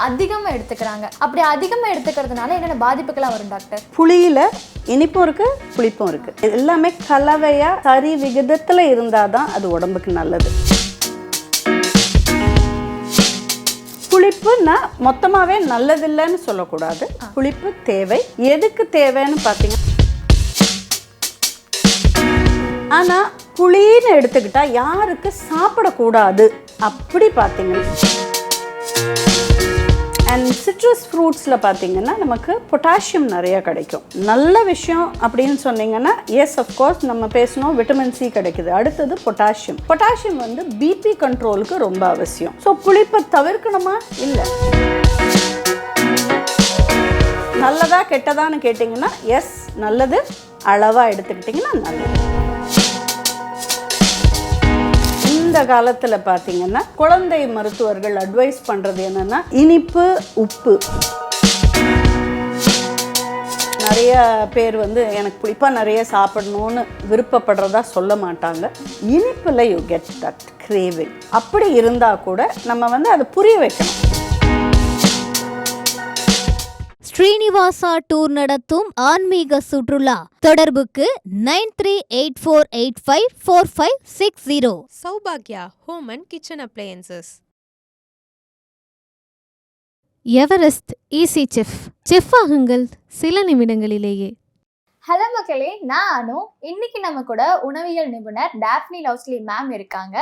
அதிகமாக எடுத்துக்கிறாங்க. அப்படி அதிகமாக எடுத்துக்கிறதுனால என்னென்ன பாதிப்புகள்லாம் வரும் டாக்டர்? புளியில் இனிப்பும் இருக்குது, புளிப்பும் இருக்குது. எல்லாமே கலவையாக சரி விகிதத்தில் இருந்தால் தான் அது உடம்புக்கு நல்லது. புளிப்புன்னா மொத்தமாகவே நல்லதில்லைன்னு சொல்லக்கூடாது. புளிப்பு தேவை. எதுக்கு தேவைன்னு பார்த்தீங்கன்னா, ஆனால் புளின்னு எடுத்துக்கிட்டால் யாருக்கு சாப்பிடக்கூடாது அப்படி பார்த்தீங்கன்னா, அண்ட் சிட்ரஸ் ஃப்ரூட்ஸில் பார்த்தீங்கன்னா நமக்கு பொட்டாசியம் நிறைய கிடைக்கும். நல்ல விஷயம் அப்படின்னு சொன்னீங்கன்னா, எஸ் அஃப்கோர்ஸ் நம்ம பேசணும், விட்டமின் சி கிடைக்குது. அடுத்தது பொட்டாசியம். பொட்டாசியம் வந்து பிபி கண்ட்ரோலுக்கு ரொம்ப அவசியம். ஸோ புளிப்பை தவிர்க்கணுமா? இல்லை. நல்லதா கெட்டதான்னு கேட்டிங்கன்னா, எஸ் நல்லது. அளவாக எடுத்துக்கிட்டிங்கன்னா நல்லது. இந்த காலத்தில் பார்த்தீங்கன்னா குழந்தை மருத்துவர்கள் அட்வைஸ் பண்ணுறது என்னென்னா, இனிப்பு உப்பு. நிறைய பேர் வந்து எனக்கு புளிப்பாக நிறைய சாப்பிடணும்னு விருப்பப்படுறதா சொல்ல மாட்டாங்க. இனிப்பில் யூ கெட் தட் கிரேவிங். அப்படி இருந்தால் கூட நம்ம வந்து அதை புரிய வைக்கணும். ஸ்ரீனிவாசா டூர் நடத்தும் ஆன்மீக சுற்றுலா. தொடர்புக்கு 9384854560. சௌபாக்யா home and kitchen appliances. Everest easy chef ஆகுங்கள் சில நிமிடங்களிலேயே. ஹலோ மக்களே, நான் அனு. இன்னைக்கு நம்ம கூட உணவியல் நிபுணர் டாஃப்னி லவ்ஸ்லி மேம் இருக்காங்க.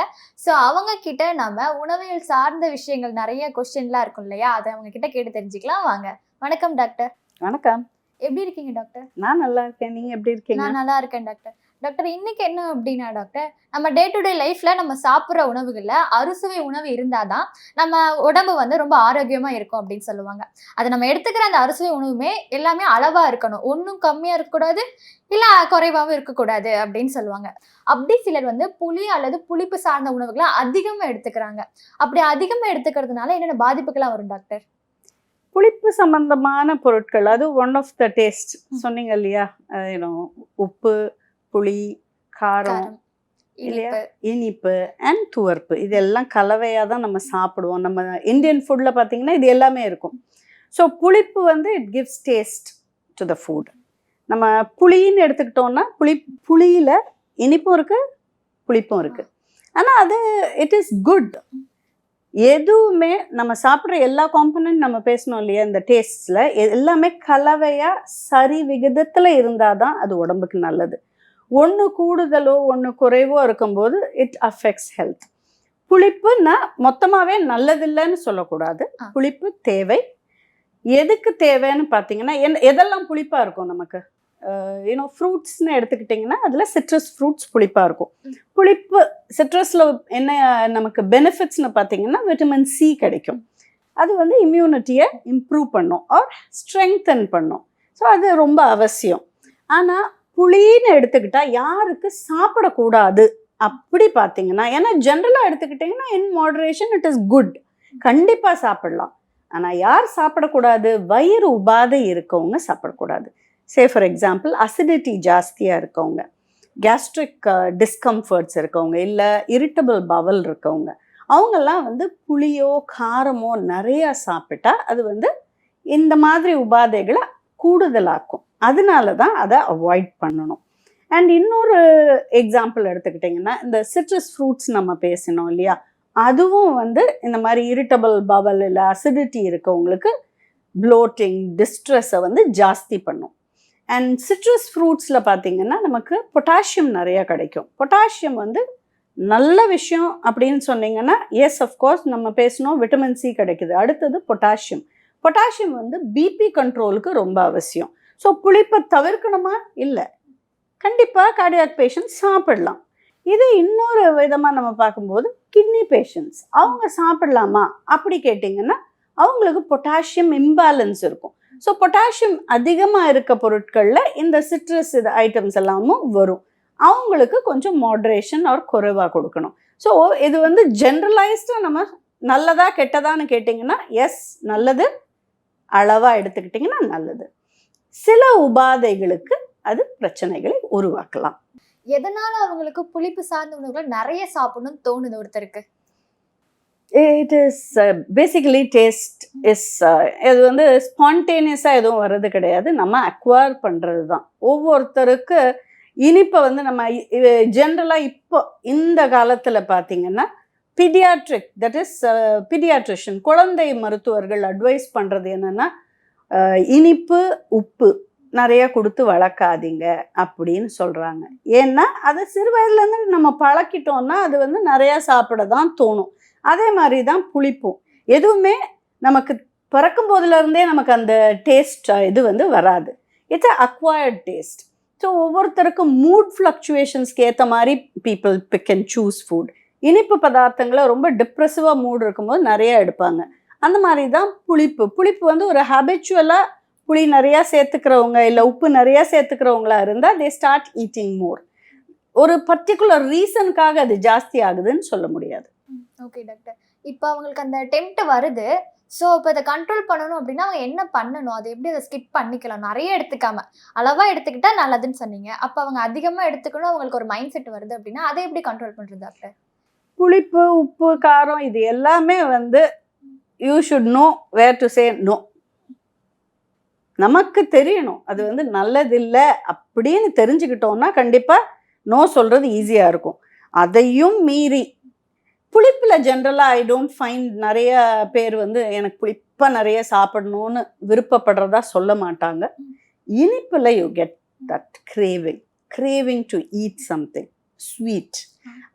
ஸோ அவங்க கிட்ட நம்ம உணவியல் சார்ந்த விஷயங்கள் நிறைய கொஸ்டின்லாம் இருக்கும் இல்லையா, அதை அவங்க கிட்ட கேட்டு தெரிஞ்சுக்கலாம். வாங்க. வணக்கம் டாக்டர். வணக்கம். எப்படி இருக்கீங்க டாக்டர்? நான் நல்லா இருக்கேன். நீங்கள் எப்படி இருக்கீங்க? நான் நல்லா இருக்கேன் டாக்டர். டாக்டர், இன்னைக்கு என்ன அப்படின்னா டாக்டர், நம்ம டே டு டே லைஃப்ல நம்ம சாப்பிட்ற உணவுகளில் அறுசுவை உணவு இருந்தாதான் நம்ம உடம்பு வந்து ரொம்ப ஆரோக்கியமா இருக்கும் அப்படின்னு சொல்லுவாங்க. அது நம்ம எடுத்துக்கிற அந்த அறுசுவை உணவுமே எல்லாமே அளவா இருக்கணும், ஒன்றும் கம்மியா இருக்கக்கூடாது, இல்லை குறைவாகவும் இருக்கக்கூடாது அப்படின்னு சொல்லுவாங்க. அப்படி சிலர் வந்து புளி அல்லது புளிப்பு சார்ந்த உணவுகளை அதிகமாக எடுத்துக்கிறாங்க. அப்படி அதிகமாக எடுத்துக்கிறதுனால என்னென்ன பாதிப்புகள்லாம் வரும் டாக்டர்? புளிப்பு சம்பந்தமான பொருட்கள், அது ஒன் ஆஃப் த டேஸ்ட் சொன்னீங்க இல்லையா, உப்பு, புளி, காரம் இல்லையா, இனிப்பு அண்ட் துவர்ப்பு, இதெல்லாம் கலவையாக தான் நம்ம சாப்பிடுவோம். நம்ம இந்தியன் ஃபுட்டில் பார்த்தீங்கன்னா இது எல்லாமே இருக்கும். ஸோ புளிப்பு வந்து it gives taste to the food. நம்ம புளின்னு எடுத்துக்கிட்டோன்னா புளியில் இனிப்பும் இருக்குது, புளிப்பும் இருக்குது. ஆனால் அது இட் இஸ் குட். எதுவுமே நம்ம சாப்பிட்ற எல்லா காம்பனன்ட் நம்ம பேசணும் இல்லையா, இந்த டேஸ்டில் எல்லாமே கலவையாக சரி விகிதத்தில் இருந்தால் தான் அது உடம்புக்கு நல்லது. ஒன்று கூடுதலோ ஒன்று குறைவோ இருக்கும்போது இட் அஃபெக்ட்ஸ் ஹெல்த். புளிப்புன்னா மொத்தமாகவே நல்லதில்லைன்னு சொல்லக்கூடாது. புளிப்பு தேவை. எதுக்கு தேவைன்னு பார்த்தீங்கன்னா, எதெல்லாம் புளிப்பாக இருக்கும் நமக்கு, ஃப்ரூட்ஸ்ன்னு எடுத்துக்கிட்டிங்கன்னா அதில் சிட்ரஸ் ஃப்ரூட்ஸ் புளிப்பாக இருக்கும். புளிப்பு சிட்ரஸில் என்ன நமக்கு பெனிஃபிட்ஸ்னு பார்த்தீங்கன்னா, விட்டமின் சி கிடைக்கும். அது வந்து இம்யூனிட்டியை இம்ப்ரூவ் பண்ணும் ஆர் ஸ்ட்ரெங்தன் பண்ணும். ஸோ அது ரொம்ப அவசியம். ஆனால் புளின்னு எடுத்துக்கிட்டால் யாருக்கு சாப்பிடக்கூடாது அப்படி பார்த்தீங்கன்னா, ஏன்னா ஜென்ரலாக எடுத்துக்கிட்டிங்கன்னா இன் மாடரேஷன் இட் இஸ் குட், கண்டிப்பாக சாப்பிடலாம். ஆனால் யார் சாப்பிடக்கூடாது? வயிறு உபாதை இருக்கவங்க சாப்பிடக்கூடாது. சே ஃபார் எக்ஸாம்பிள் அசிடிட்டி ஜாஸ்தியாக இருக்கவங்க, கேஸ்ட்ரிக் டிஸ்கம்ஃபர்ட்ஸ் இருக்கவங்க, இல்லை இரிட்டபிள் பவல் இருக்கவங்க, அவங்கெல்லாம் வந்து புளியோ காரமோ நிறையா சாப்பிட்டா அது வந்து இந்த மாதிரி உபாதைகளை கூடுதலாக்கும். அதனால தான் அதை அவாய்ட் பண்ணணும். அண்ட் இன்னொரு எக்ஸாம்பிள் எடுத்துக்கிட்டிங்கன்னா, இந்த சிட்ரஸ் ஃப்ரூட்ஸ் நம்ம பேசினோம் இல்லையா, அதுவும் வந்து இந்த மாதிரி இரிட்டபிள் பவல் இல்லை அசிடிட்டி இருக்கவங்களுக்கு ப்ளோட்டிங் டிஸ்ட்ரெஸ்ஸை வந்து ஜாஸ்தி பண்ணும். அண்ட் சிட்ரஸ் ஃப்ரூட்ஸில் பார்த்திங்கன்னா நமக்கு பொட்டாசியம் நிறையா கிடைக்கும். பொட்டாசியம் வந்து நல்ல விஷயம் அப்படின்னு சொன்னீங்கன்னா, எஸ் அஃப்கோர்ஸ் நம்ம பேசணும், விட்டமின் சி கிடைக்குது. அடுத்தது பொட்டாசியம். பொட்டாசியம் வந்து பிபி கண்ட்ரோலுக்கு ரொம்ப அவசியம். ஸோ புளிப்பை தவிர்க்கணுமா? இல்லை. கண்டிப்பாக கார்டியாக் பேஷண்ட் சாப்பிடலாம். இது இன்னொரு விதமாக நம்ம பார்க்கும்போது கிட்னி பேஷண்ட்ஸ் அவங்க சாப்பிடலாமா அப்படி கேட்டிங்கன்னா, அவங்களுக்கு பொட்டாசியம் இம்பேலன்ஸ் இருக்கும். ஸோ பொட்டாசியம் அதிகமாக இருக்க பொருட்களில் இந்த சிட்ரஸ் இது ஐட்டம்ஸ் எல்லாமும் வரும். அவங்களுக்கு கொஞ்சம் மாட்ரேஷன் ஆர் குறைவாக கொடுக்கணும். ஸோ இது வந்து ஜென்ரலைஸ்டாக நம்ம நல்லதா கெட்டதான்னு கேட்டிங்கன்னா, எஸ் நல்லது. அளவாக எடுத்துக்கிட்டிங்கன்னா நல்லது. சில உபாதைகளுக்கு அது பிரச்சனைகளை உருவாக்கலாம். எதனால அவங்களுக்கு புளிப்பு சார்ந்த உணவுகள் நிறைய சாப்பிடணும்னு தோணுது ஒருத்தருக்கு? It is basically taste is இது வந்து ஸ்பான்டேனியஸாக எதுவும் வர்றது கிடையாது, நம்ம அக்வயர் பண்ணுறது தான். ஒவ்வொருத்தருக்கு இனிப்பை வந்து நம்ம ஜென்ரலாக இப்போ இந்த காலத்தில் பார்த்தீங்கன்னா பீடியாட்ரிக், தட் இஸ் பீடியாட்ரிஷியன், குழந்தை மருத்துவர்கள் அட்வைஸ் பண்ணுறது என்னென்னா இனிப்பு உப்பு நிறைய கொடுத்து வளர்க்காதீங்க அப்படின்னு சொல்கிறாங்க. ஏன்னா அதை சிறு வயதுலேருந்து நம்ம பழக்கிட்டோம்னா அது வந்து நிறையா சாப்பிட தான் தோணும். அதே மாதிரி தான் புளிப்பும், எதுவுமே நமக்கு பிறக்கும் போதுலேருந்தே நமக்கு அந்த டேஸ்ட் இது வந்து வராது. It's acquired taste. ஸோ ஒவ்வொருத்தருக்கும் மூட் ஃப்ளக்சுவேஷன்ஸ்க்கு ஏற்ற மாதிரி people pick and choose food. இனிப்பு பதார்த்தங்களை ரொம்ப டிப்ரெசிவாக மூட் இருக்கும்போது நிறைய எடுப்பாங்க. அந்த மாதிரி தான் புளிப்பு வந்து ஒரு ஹேபிச்சுவலாக புளி நிறையா சேர்த்துக்கிறவங்க இல்லை உப்பு நிறையா சேர்த்துக்கிறவங்களா இருந்தால் தே ஸ்டார்ட் ஈட்டிங் மோர். ஒரு பர்டிகுலர் ரீசனுக்காக அது ஜாஸ்தி ஆகுதுன்னு சொல்ல முடியாது. ஓகே டாக்டர், இப்போ அவங்களுக்கு அந்த டெம்ப்ட் வருது, ஸோ இப்போ அதை கண்ட்ரோல் பண்ணணும் அப்படின்னா அவங்க என்ன பண்ணணும்? அதை எப்படி அதை ஸ்கிப் பண்ணிக்கலாம்? நிறைய எடுத்துக்காம அளவாக எடுத்துக்கிட்டா நல்லதுன்னு சொன்னீங்க. அப்போ அவங்க அதிகமாக எடுத்துக்கணும், அவங்களுக்கு ஒரு மைண்ட் செட் வருது அப்படின்னா அதை எப்படி கண்ட்ரோல் பண்ணுறது டாக்டர்? புளிப்பு உப்பு காரம் இது எல்லாமே வந்து you should know where to say no. நமக்கு தெரியணும் அது வந்து நல்லதில்லை அப்படின்னு தெரிஞ்சுக்கிட்டோம்னா கண்டிப்பாக நோ சொல்கிறது ஈஸியாக இருக்கும். அதையும் மீறி புளிப்பில் ஜென்ரலாக ஐ டோன்ட் ஃபைண்ட் நிறைய பேர் வந்து எனக்கு புளிப்பாக நிறைய சாப்பிடணும்னு விருப்பப்படுறதா சொல்ல மாட்டாங்க. இனிப்பில் you get that craving to eat something sweet.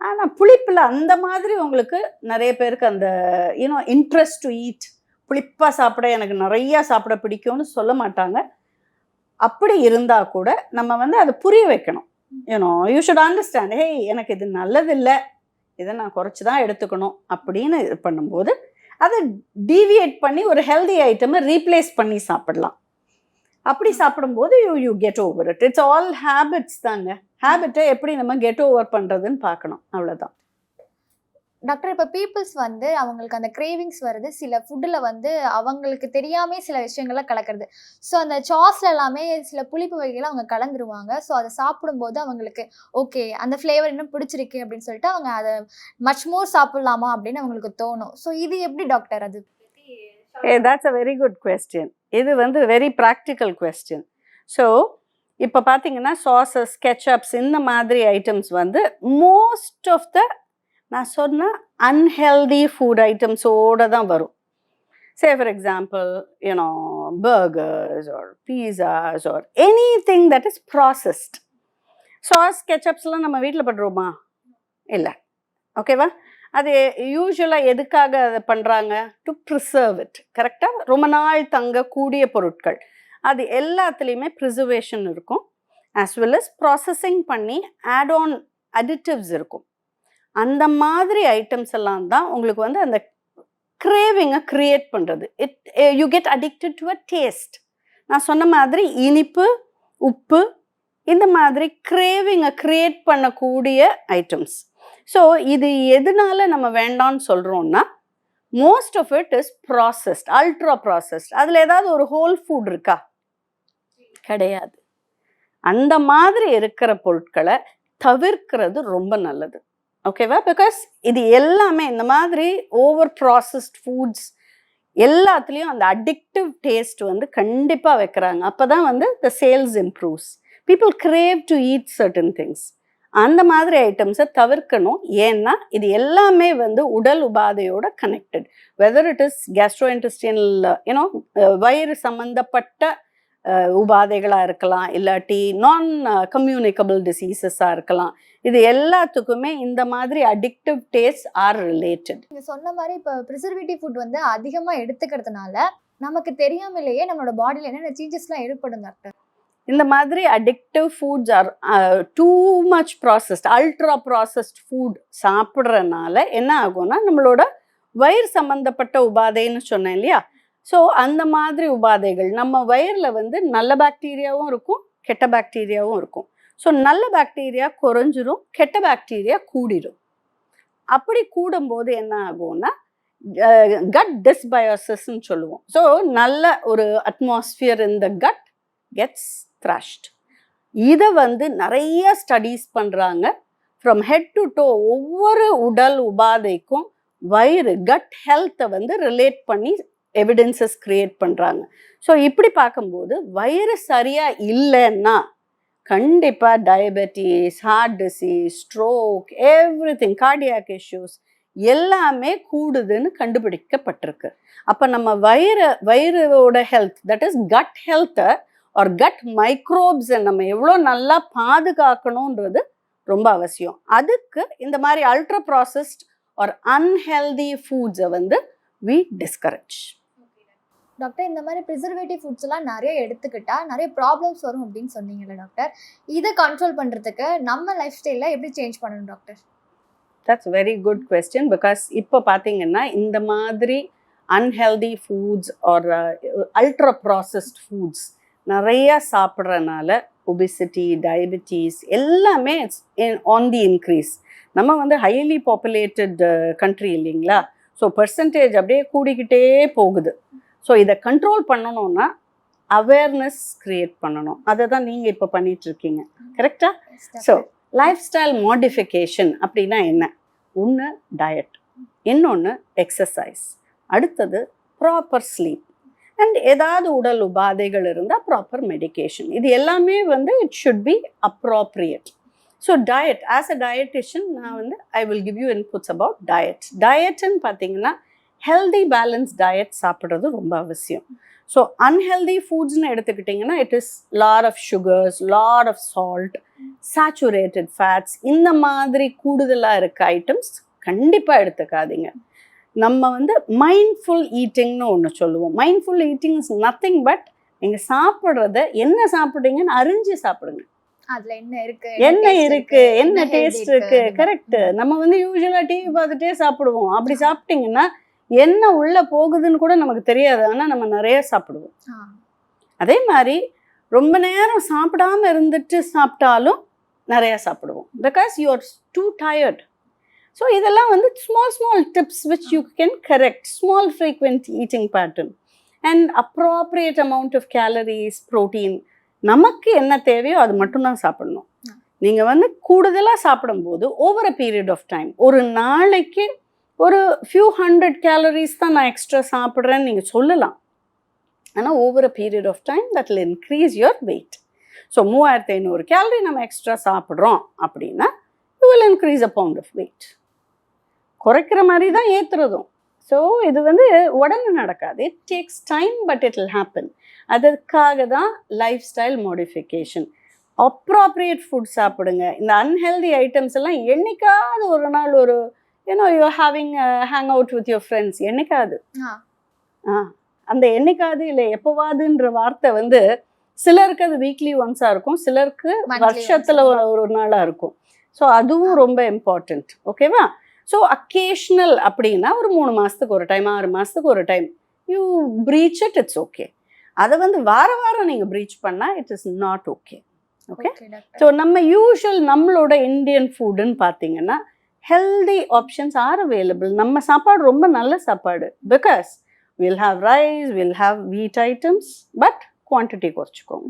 ஆனால் புளிப்பில் அந்த மாதிரி உங்களுக்கு நிறைய பேருக்கு அந்த இன்ட்ரெஸ்ட் டு ஈட், புளிப்பாக சாப்பிட எனக்கு நிறையா சாப்பிட பிடிக்கும்னு சொல்ல மாட்டாங்க. அப்படி இருந்தால் கூட நம்ம வந்து அதை புரிய வைக்கணும். யூ ஷுட் அண்டர்ஸ்டாண்ட், ஹே எனக்கு இது நல்லதில்லை, இதை நான் குறைச்சி தான் எடுத்துக்கணும் அப்படின்னு இது பண்ணும்போது அதை டீவியேட் பண்ணி ஒரு ஹெல்தி ஐட்டமை ரீப்ளேஸ் பண்ணி சாப்பிடலாம். அப்படி சாப்பிடும்போது you get over it. It's all habits தாங்க. ஹேபிட்டை எப்படி நம்ம கெட் ஓவர் பண்ணுறதுன்னு பார்க்கணும், அவ்வளோதான். டாக்டர், இப்போ பீப்புள்ஸ் வந்து அவங்களுக்கு அந்த கிரேவிங்ஸ் வருது, சில ஃபுட்டில் வந்து அவங்களுக்கு தெரியாமே சில விஷயங்கள்லாம் கலக்கிறது. ஸோ அந்த சாஸ்ல எல்லாமே சில புளிப்பு வகைகளை அவங்க கலந்துருவாங்க. ஸோ அதை சாப்பிடும்போது அவங்களுக்கு ஓகே அந்த ஃப்ளேவர் இன்னும் பிடிச்சிருக்கு அப்படின்னு சொல்லிட்டு அவங்க அதை மச் மோர் சாப்பிட்லாமா அப்படின்னு அவங்களுக்கு தோணும். ஸோ இது எப்படி டாக்டர்? அது that's a very good question. இது வந்து வெரி ப்ராக்டிக்கல் கொஸ்டின். ஸோ இப்போ பார்த்தீங்கன்னா சாசஸ் கெச்சப்ஸ் இந்த மாதிரி ஐட்டம்ஸ் வந்து மோஸ்ட் ஆஃப் த நான் சொன்ன அன்ஹெல்தி ஃபுட் ஐட்டம்ஸோடு தான் வரும். Say for example burgers or pizzas or anything that is processed. Sauce கெச்சப்ஸ்லாம் நம்ம வீட்டில் பண்ணுறோமா? இல்லை. ஓகேவா? அது யூஸ்வலாக எதுக்காக அதை பண்ணுறாங்க? To preserve it. கரெக்டாக ரொம்ப நாள் தங்கக்கூடிய பொருட்கள் அது எல்லாத்துலேயுமே ப்ரிசர்வேஷன் இருக்கும், ஆஸ் வெல் அஸ் ப்ராசஸிங் பண்ணி ஆட் ஆன் அடிட்டிவ்ஸ் இருக்கும். அந்த மாதிரி ஐட்டம்ஸ் எல்லாம் தான் உங்களுக்கு வந்து அந்த கிரேவிங்கை க்ரியேட் பண்ணுறது. You get addicted to a taste. நான் சொன்ன மாதிரி இனிப்பு உப்பு இந்த மாதிரி கிரேவிங்கை க்ரியேட் பண்ணக்கூடிய ஐட்டம்ஸ். ஸோ இது எதனால நம்ம வேண்டாம்னு சொல்கிறோம்னா most of it is processed, ultra processed. அதில் ஏதாவது ஒரு ஹோல் ஃபுட் இருக்கா? கிடையாது. அந்த மாதிரி இருக்கிற பொருட்களை தவிர்க்கிறது ரொம்ப நல்லது. ஓகேவா? பிகாஸ் இது எல்லாமே இந்த மாதிரி ஓவர் ப்ராசஸ்ட் ஃபுட்ஸ் எல்லாத்துலேயும் அந்த அடிக்டிவ் டேஸ்ட் வந்து கண்டிப்பாக வைக்கிறாங்க. அப்போ தான் வந்து the sales improves. People crave to eat certain things. அந்த மாதிரி ஐட்டம்ஸை தவிர்க்கணும். ஏன்னா இது எல்லாமே வந்து உடல் உபாதையோட connected. Whether it is gastrointestinal வயிறு சம்மந்தப்பட்ட உபாதைகளாக இருக்கலாம், இல்லாட்டி நான் கம்யூனிகபிள் டிசீசஸாக இருக்கலாம். இது எல்லாத்துக்குமே இந்த மாதிரி அடிக்டிவ் டேஸ்ட் ஆர் ரிலேட்டட். நீங்கள் சொன்ன மாதிரி இப்போ ப்ரிசர்வேட்டிவ் ஃபுட் வந்து அதிகமாக எடுத்துக்கிறதுனால நமக்கு தெரியாமலேயே நம்மளோட பாடியில் என்னென்ன சேஞ்சஸ்லாம் ஏற்படும் டாக்டர்? இந்த மாதிரி addictive foods or too much processed, ultra processed food சாப்பிட்றதுனால என்ன ஆகும்னா நம்மளோட வயிறு சம்மந்தப்பட்ட உபாதைன்னு சொன்னேன் இல்லையா? ஸோ அந்த மாதிரி உபாதைகள் நம்ம வயிறில் வந்து நல்ல பாக்டீரியாவும் இருக்கும் கெட்ட பாக்டீரியாவும் இருக்கும். ஸோ நல்ல பாக்டீரியா குறைஞ்சிரும், கெட்ட பாக்டீரியா கூடிடும். அப்படி கூடும்போது என்ன ஆகும்னா கட் டிஸ்பயோசிஸ்ன்னு சொல்லுவோம். ஸோ நல்ல ஒரு அட்மாஸ்பியர் இந்த கட் கெட்ஸ் த்ரஷ்ட். இதை வந்து நிறைய ஸ்டடீஸ் பண்ணுறாங்க. ஃப்ரம் ஹெட் டு டோ ஒவ்வொரு உடல் உபாதைக்கும் வயிறு கட் ஹெல்த்தை வந்து ரிலேட் பண்ணி எவிடன்சஸ் கிரியேட் பண்ணுறாங்க. ஸோ இப்படி பார்க்கும்போது வயிறு சரியாக இல்லைன்னா கண்டிப்பாக diabetes, heart disease, stroke, everything, cardiac issues எல்லாமே கூடுதுன்னு கண்டுபிடிக்கப்பட்டிருக்கு. அப்போ நம்ம வயிறோட ஹெல்த், தட் இஸ் கட் ஹெல்த்தை ஆர் கட் மைக்ரோப்ஸை நம்ம எவ்வளோ நல்லா பாதுகாக்கணுன்றது ரொம்ப அவசியம். அதுக்கு இந்த மாதிரி அல்ட்ரா ப்ராசஸ்ட் ஆர் அன்ஹெல்தி ஃபுட்ஸை வந்து we discourage. டாக்டர், இந்த மாதிரி ப்ரிசர்வேட்டிவ் ஃபுட்ஸ் எல்லாம் நிறைய எடுத்துக்கிட்டா நிறைய ப்ராப்ளம்ஸ் வரும் அப்படின்னு சொன்னீங்கல்ல டாக்டர், இதை கண்ட்ரோல் பண்ணுறதுக்கு நம்ம லைஃப் ஸ்டைலில் எப்படி சேஞ்ச் பண்ணணும் doctor? That's a very good question, because இப்போ பார்த்தீங்கன்னா இந்த மாதிரி unhealthy foods or ultra processed foods நிறைய சாப்பிட்றதுனால ஒபிசிட்டி, டயபெட்டிஸ் எல்லாமே ஆன் தி இன்க்ரீஸ். நம்ம வந்து ஹைலி பாப்புலேட்டட் கண்ட்ரி இல்லைங்களா, ஸோ பர்சன்டேஜ் அப்படியே கூடிக்கிட்டே போகுது. ஸோ இதை கண்ட்ரோல் பண்ணணும்னா அவேர்னஸ் க்ரியேட் பண்ணணும். அதை தான் நீங்கள் இப்போ பண்ணிகிட்ருக்கீங்க, கரெக்டாக? ஸோ லைஃப் ஸ்டைல் மாடிஃபிகேஷன் அப்படின்னா என்ன? ஒன்று டயட், இன்னொன்று எக்ஸசைஸ், அடுத்தது ப்ராப்பர் ஸ்லீப், அண்ட் ஏதாவது உடல் உபாதைகள் இருந்தால் ப்ராப்பர் மெடிகேஷன். இது எல்லாமே வந்து it should be appropriate. So diet, as a dietitian நான் வந்து I will give you inputs about diet. டயட்டுன்னு பார்த்தீங்கன்னா ஹெல்தி பேலன்ஸ் டயட் சாப்பிட்றது ரொம்ப அவசியம். ஸோ அன்ஹெல்தி ஃபுட்ஸ்னு எடுத்துக்கிட்டிங்கன்னா it is lot of sugars, lot of salt, saturated fats, இந்த மாதிரி கூடுதலாக இருக்க ஐட்டம்ஸ் கண்டிப்பாக எடுத்துக்காதீங்க. நம்ம வந்து மைண்ட்ஃபுல் ஈட்டிங்னு ஒன்று சொல்லுவோம். Mindful eating is nothing but நீங்கள் சாப்பிட்றத என்ன சாப்பிட்றீங்கன்னு அறிஞ்சு சாப்பிடுங்க. அதுல என்ன இருக்கு, என்ன டேஸ்ட் இருக்கு, கரெக்ட். நம்ம வந்து யூஸ்வலா டிவி பார்த்துட்டே சாப்பிடுவோம். அப்படி சாப்பிட்டீங்கன்னா என்ன உள்ள போகுதுன்னு கூட நமக்கு தெரியாது, ஆனா நம்ம நிறைய சாப்பிடுவோம். அதே மாதிரி ரொம்ப நேரம் சாப்பிடாம இருந்துட்டு சாப்பிட்டாலும் நிறைய சாப்பிடுவோம், because you are too tired. So இதெல்லாம் வந்து small tips which you can correct. Small frequent eating pattern and appropriate amount of calories, protein, நமக்கு என்ன தேவையோ அது மட்டும்தான் சாப்பிடணும். நீங்கள் வந்து கூடுதலாக சாப்பிடும்போது over a period of time, ஒரு நாளைக்கு ஒரு ஃபியூ ஹண்ட்ரட் கேலரிஸ் தான் நான் எக்ஸ்ட்ரா சாப்பிட்றேன்னு நீங்கள் சொல்லலாம். ஆனால் over a period of time that will increase your weight. So 3500 calorie நம்ம எக்ஸ்ட்ரா சாப்பிட்றோம் அப்படின்னா you will increase a pound of weight. குறைக்கிற மாதிரி தான் ஏற்றுறதும். ஸோ இது வந்து உடனே நடக்காது, it takes time, but it will happen. அதற்காக தான் lifestyle modification. Appropriate food சாப்பிடுங்க. இந்த அன்ஹெல்தி ஐட்டம்ஸ் எல்லாம் என்னைக்காவது ஒரு நாள், ஒரு you're having hang out with your friends, என்னைக்காவது, அந்த என்னைக்காவது இல்லை எப்போவாதுன்ற வார்த்தை வந்து சிலருக்கு அது வீக்லி ஒன்ஸாக இருக்கும், சிலருக்கு வருஷத்தில் ஒரு நாளாக இருக்கும். ஸோ அதுவும் ரொம்ப இம்பார்ட்டண்ட், ஓகேவா? ஸோ அக்கேஷ்னல் அப்படின்னா ஒரு 3 மாதத்துக்கு ஒரு டைம், 6 மாதத்துக்கு ஒரு time you preach it, it's okay. அதை வந்து வாரம் நீங்கள் ப்ரீச் பண்ணால் it is not okay. Okay. So நம்ம யூஷுவல் நம்மளோட இந்தியன் ஃபுட்டுன்னு பார்த்தீங்கன்னா ஹெல்தி ஆப்ஷன்ஸ் ஆர் அவைலபிள். நம்ம சாப்பாடு ரொம்ப நல்ல சாப்பாடு, because will have rice, will have wheat items, but quantity குறைச்சிக்கோங்க.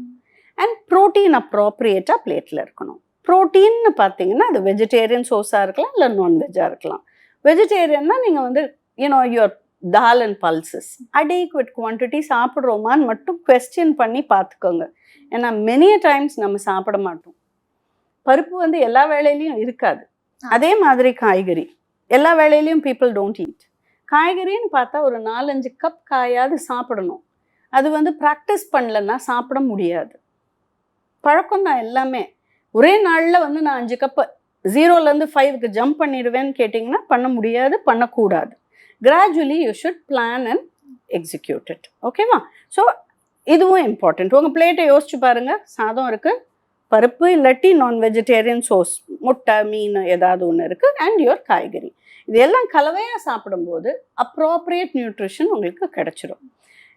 அண்ட் ப்ரோட்டீன் அப்ராப்ரியேட்டாக பிளேட்டில் இருக்கணும். ப்ரோட்டீன்னு பார்த்தீங்கன்னா அது வெஜிடேரியன் சோர்ஸாக இருக்கலாம், இல்லை நான்வெஜ்ஜாக இருக்கலாம். வெஜிடேரியன்னா நீங்கள் வந்து your dal and pulses adequate quantity சாப்பிட்றோமான்னு மட்டும் குவெஸ்டின் பண்ணி பார்த்துக்கோங்க. ஏன்னா மெனிய டைம்ஸ் நம்ம சாப்பிட மாட்டோம். பருப்பு வந்து எல்லா வேளையிலையும் இருக்காது. அதே மாதிரி காய்கறி எல்லா வேளையிலையும் பீப்புள் டோன்ட் ஈட். காய்கறின்னு பார்த்தா ஒரு 4-5 கப் காயாவது சாப்பிடணும். அது வந்து ப்ராக்டிஸ் பண்ணலன்னா சாப்பிட முடியாது. பழக்கம் தான் எல்லாமே. ஒரே நாளில் வந்து நான் 5 கப்பு 0லேருந்து 5க்கு ஜம்ப் பண்ணிடுவேன்னு கேட்டிங்கன்னா பண்ண முடியாது, பண்ணக்கூடாது. Gradually you should plan and execute it, ஓகேவா? ஸோ இதுவும் இம்பார்ட்டண்ட். உங்கள் பிளேட்டை யோசிச்சு பாருங்கள். சாதம் இருக்குது, பருப்பு இல்லாட்டி நான் வெஜிடேரியன் சோர்ஸ், முட்டை, மீன் ஏதாவது ஒன்று இருக்குது, அண்ட் யுவர் காய்கறி. இதெல்லாம் கலவையாக சாப்பிடும்போது அப்ராப்ரியேட் நியூட்ரிஷன் உங்களுக்கு கிடைச்சிடும்.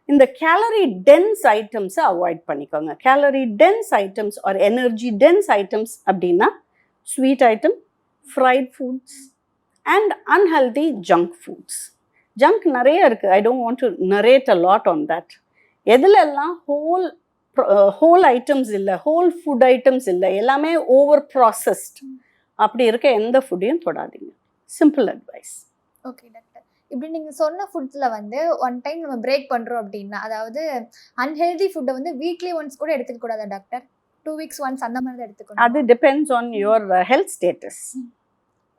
இந்த கேலரி டென்ஸ் ஐட்டம்ஸை அவாய்ட் பண்ணிக்கோங்க. Calorie dense items are energy dense items அப்படின்னா sweet item, fried foods and unhealthy junk foods. Junk நிறைய இருக்குது. I don't want to narrate a lot on that. எதுலெல்லாம் ஹோல் ஐட்டம்ஸ் இல்லை, ஹோல் ஃபுட் ஐட்டம்ஸ் இல்லை, எல்லாமே over processed, அப்படி இருக்க எந்த ஃபுட்டையும் தொடாதீங்க. Simple advice. Okay doctor. இப்படி நீங்க சொன்ன ஃபுட்ஸ்ல வந்து ஒன் டைம் நம்ம பிரேக் பண்றோம் அப்படின்னா, அதாவது அன்ஹெல்தி ஃபுட்டை வந்து வீக்லி ஒன்ஸ் கூட எடுத்துக்க கூடாதா டாக்டர்? 2 வீக்ஸ் ஒன்ஸ் அந்த மாதிரி தான் எடுத்துக்கணும். அது depends on your health status.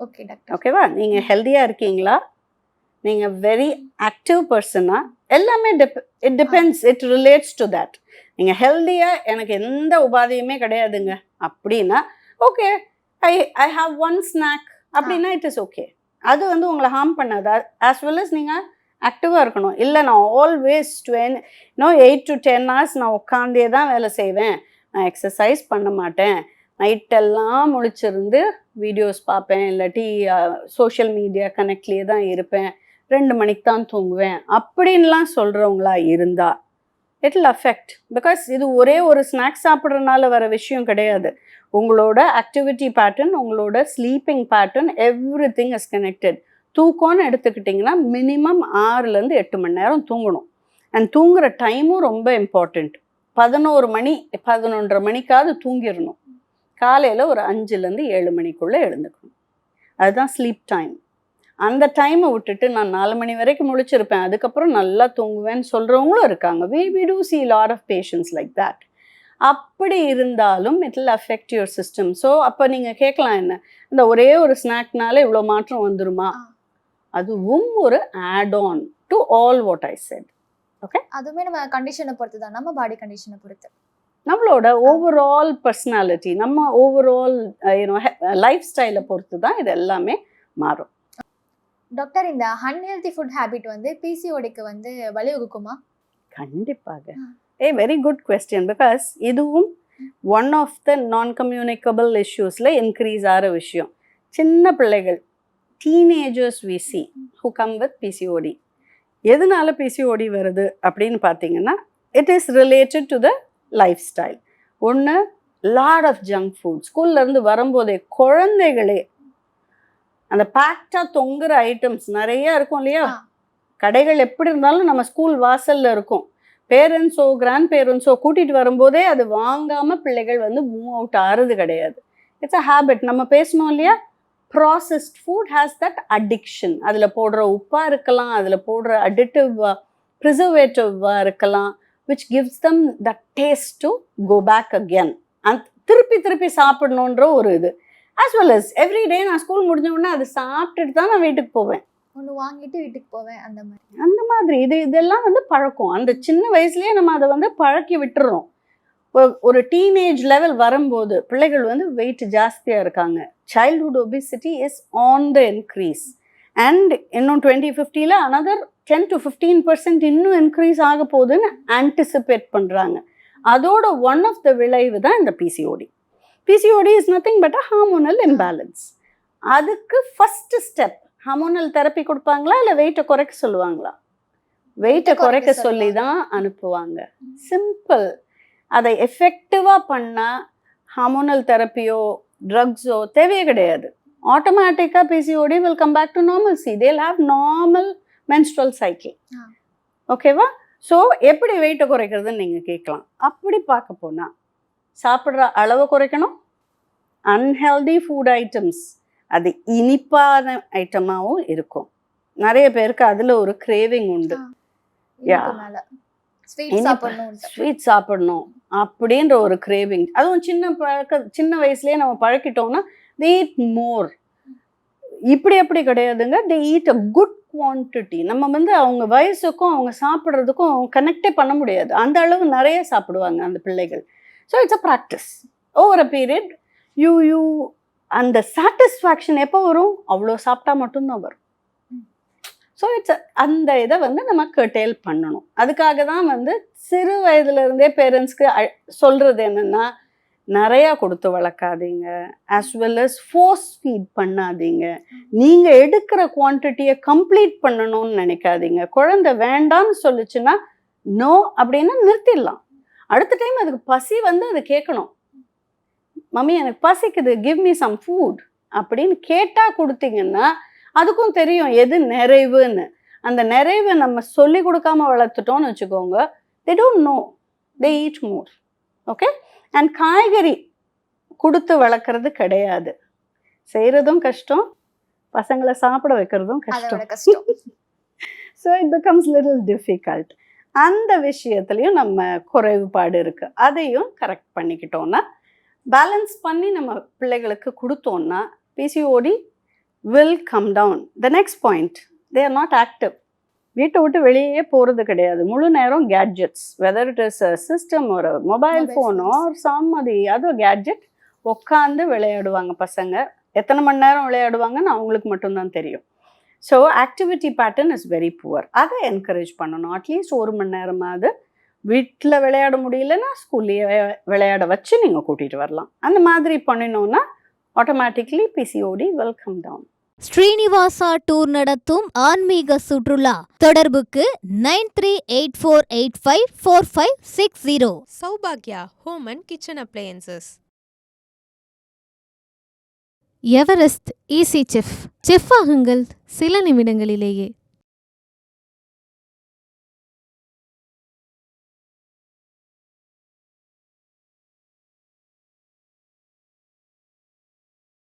Okay doctor. ஓகேவா? நீங்கள் ஹெல்த்தியாக இருக்கீங்களா, நீங்கள் வெரி ஆக்டிவ் பர்சனா, எல்லாமே it depends, it relates to that. நீங்கள் ஹெல்த்தியாக எனக்கு எந்த உபாதையுமே கிடையாதுங்க அப்படின்னா okay, I have one snack அப்படின்னா இட் இஸ் ஓகே. அது வந்து உங்களை ஹார்ம் பண்ணாது. ஆஸ் வெல் அஸ் நீங்கள் ஆக்டிவாக இருக்கணும். இல்லை நான் ஆல்வேஸ் 8 to 10 hours நான் உட்காந்தே தான் வேலை செய்வேன், நான் எக்ஸசைஸ் பண்ண மாட்டேன், நைட்டெல்லாம் முழிச்சிருந்து வீடியோஸ் பார்ப்பேன், இல்லாட்டி சோஷியல் மீடியா கனெக்ட்லேயே தான் இருப்பேன், 2 மணிக்கு தான் தூங்குவேன் அப்படின்லாம் சொல்கிறவங்களா இருந்தால் இட் வில் அஃபெக்ட். பிகாஸ் இது ஒரே ஒரு ஸ்நாக்ஸ் சாப்பிட்றதுனால வர விஷயம் கிடையாது. உங்களோட ஆக்டிவிட்டி பேட்டர்ன், உங்களோட sleeping pattern, everything is connected. தூக்கம்னு எடுத்துக்கிட்டிங்கன்னா மினிமம் 6 to 8 மணி நேரம் தூங்கணும். அண்ட் தூங்குகிற டைமும் ரொம்ப இம்பார்ட்டண்ட். 11 மணி 11:30 மணிக்காவது தூங்கிடணும். காலையில் ஒரு 5 to 7 மணிக்குள்ளே எழுந்துக்கணும். அதுதான் ஸ்லீப் டைம். அந்த டைமை விட்டுட்டு நான் 4 மணி வரைக்கும் முழிச்சிருப்பேன், அதுக்கப்புறம் நல்லா தூங்குவேன்னு சொல்கிறவங்களும் இருக்காங்க. we do see a lot of patients like that. அப்படி இருந்தாலும் it will affect your system. So அப்போ நீங்கள் கேட்கலாம், என்ன இந்த ஒரே ஒரு ஸ்நாக்னால இவ்வளோ மாற்றம் வந்துருமா? அதுவும் ஒரு add on to all what I said. Okay, அதுவுமே நம்ம கண்டிஷனை பொறுத்து தான், நம்ம பாடி கண்டிஷனை பொறுத்து, நம்மளோட ஓவரால் பர்சனாலிட்டி, நம்ம ஓவரால் லைஃப் ஸ்டைலை பொறுத்து தான் இது எல்லாமே மாறும். டாக்டர் இந்த அன்ஹெல்தி ஃபுட் ஹேபிட் வந்து பிசிஓடிக்கு வந்து வழிவகுக்குமா? கண்டிப்பாக. Very good question. பிகாஸ் இதுவும் one of the non communicable இஷ்யூஸில் இன்க்ரீஸ் ஆகிற விஷயம். சின்ன பிள்ளைகள், teenagers we see who come with PCOD. எதனால PCOD வருது அப்படின்னு பார்த்தீங்கன்னா, it is related to the life style. ஒன்று, லாட் ஆஃப் ஜங்க் ஃபுட். ஸ்கூல்லேருந்து வரும்போதே குழந்தைகளே அந்த பேக்டாக தொங்குற ஐட்டம்ஸ் நிறைய இருக்கும் இல்லையா? கடைகள் எப்படி இருந்தாலும் நம்ம ஸ்கூல் வாசலில் இருக்கும். பேரண்ட்ஸோ கிராண்ட் பேரண்ட்ஸோ கூட்டிகிட்டு வரும்போதே அது வாங்காமல் பிள்ளைகள் வந்து மூவ் அவுட் ஆகிறது கிடையாது. It's a habit. நம்ம பேசணும் இல்லையா, processed food has that addiction. அதில் போடுற உப்பாக இருக்கலாம், அதில் போடுற அடிட்டிவாக ப்ரிசர்வேட்டிவாக இருக்கலாம், which gives them the taste to go back again. திருப்பி திருப்பி சாப்பிடணுன்ற ஒரு இது. As well as every day நான் ஸ்கூல் முடிஞ்ச உடனே அதை சாப்பிட்டுட்டு தான் நான் வீட்டுக்கு போவேன், ஒன்று வாங்கிட்டு வீட்டுக்கு போவேன், அந்த மாதிரி. இதெல்லாம் வந்து பழக்கம். அந்த சின்ன வயசுலேயே நம்ம அதை வந்து பழக்கி விட்டுறோம். ஒரு டீனேஜ் லெவல் வரும்போது பிள்ளைகள் வந்து வெயிட் ஜாஸ்தியாக இருக்காங்க. Childhood obesity is on the increase. And இன்னும் 2050 another 10 to 15% இன்னும் இன்க்ரீஸ் ஆக போகுதுன்னு ஆன்டிசிபேட் பண்ணுறாங்க. அதோட ஒன் ஆஃப் த விளைவு தான் இந்த PCOD. PCOD is nothing but a hormonal imbalance. அதுக்கு ஃபஸ்ட்டு ஸ்டெப் ஹார்மோனல் தெரப்பி கொடுப்பாங்களா, இல்லை வெயிட்டை குறைக்க சொல்லுவாங்களா? வெயிட்டை குறைக்க சொல்லி தான் அனுப்புவாங்க. சிம்பிள். அதை எஃபெக்டிவாக பண்ணால் ஹார்மோனல் தெரப்பியோ ட்ரக்ஸோ தேவையே கிடையாது. ஆட்டோமேட்டிக்காக PCOD will come back to normalcy. They'll have normal menstrual cycle. ஓகேவா? ஸோ எப்படி வெயிட்டை குறைக்கிறதுன்னு நீங்கள் கேட்கலாம். அப்படி பார்க்க போனால் சாப்பிட்ற அளவை குறைக்கணும். அன்ஹெல்தி ஃபுட் ஐட்டம்ஸ், அது இனிப்பான ஐட்டமாகவும் இருக்கும். நிறைய பேருக்கு அதில் ஒரு கிரேவிங் உண்டு. ஸ்வீட் சாப்பிடணும் அப்படின்ற ஒரு கிரேவிங். அதுவும் சின்ன வயசுலேயே நம்ம பழக்கிட்டோம்னா they eat more. இப்படி எப்படி கிடையாதுங்க, they eat a good quantity. நம்ம வந்து அவங்க வயசுக்கும் அவங்க சாப்பிட்றதுக்கும் கனெக்டே பண்ண முடியாது. அந்த அளவு நிறைய சாப்பிடுவாங்க அந்த பிள்ளைகள். So it's a practice. Over a period you அந்த சாட்டிஸ்ஃபேக்ஷன் எப்போ வரும்? அவ்வளோ சாப்பிட்டா மட்டும்தான் வரும். ஸோ இட்ஸ் அந்த இதை வந்து நம்ம கர்டேல் பண்ணணும். அதுக்காக தான் வந்து சிறு வயதுலேருந்தே பேரண்ட்ஸ்க்கு சொல்கிறது என்னென்னா, நிறையா கொடுத்து வளர்க்காதீங்க, as well as force feed பண்ணாதீங்க. நீங்கள் எடுக்கிற குவான்டிட்டியை கம்ப்ளீட் பண்ணணும்னு நினைக்காதீங்க. குழந்தை வேண்டாம்னு சொல்லிச்சுன்னா நோ அப்படின்னா நிறுத்திடலாம். அடுத்த டைம் அதுக்கு பசி வந்து அது கேட்கணும், மம்மி எனக்கு பசிக்குது, கிவ் மீ சம் ஃபுட் அப்படின்னு கேட்டால் கொடுத்தீங்கன்னா அதுக்கும் தெரியும் எது நிறைவுன்னு. அந்த நிறைவை நம்ம சொல்லி கொடுக்காம வளர்த்துட்டோம்னு வச்சுக்கோங்க, they don't know, they eat more. Okay? And காய்கறி கொடுத்து வளர்க்குறது கிடையாது. செய்கிறதும் கஷ்டம், பசங்களை சாப்பிட வைக்கிறதும் கஷ்டம். So it becomes little difficult. அந்த விஷயத்துலையும் நம்ம குறைவுபாடு இருக்குது. அதையும் கரெக்ட் பண்ணிக்கிட்டோன்னா, பேலன்ஸ் பண்ணி நம்ம பிள்ளைகளுக்கு கொடுத்தோன்னா PCOD will come down. The next point, they are not active. வீட்டை விட்டு வெளியே போகிறது கிடையாது. முழு நேரம் gadgets, whether it is a system ஒரு மொபைல் ஃபோன் ஆர் சம் அது கேட்ஜெட். உட்காந்து விளையாடுவாங்க பசங்க. எத்தனை மணி நேரம் விளையாடுவாங்கன்னு அவங்களுக்கு மட்டும்தான் தெரியும். So activity pattern is very poor. அதை என்கரேஜ் பண்ணணும். அட்லீஸ்ட் 1 மணி நேரமாவது வீட்டில் விளையாட முடியலன்னா ஸ்கூல்லேயே விளையாட வச்சு நீங்கள் கூட்டிகிட்டு வரலாம். அந்த மாதிரி பண்ணினோன்னா automatically PCOD will come down. Srinivasa tour நடத்தும் ஆன்மீக சுற்றுலா தொடர்புக்கு 9384854560. Saubhagya Home and Kitchen Appliances. Everest easy chef. Chef ஆகுங்கள் சில நிமிடங்களிலேயே.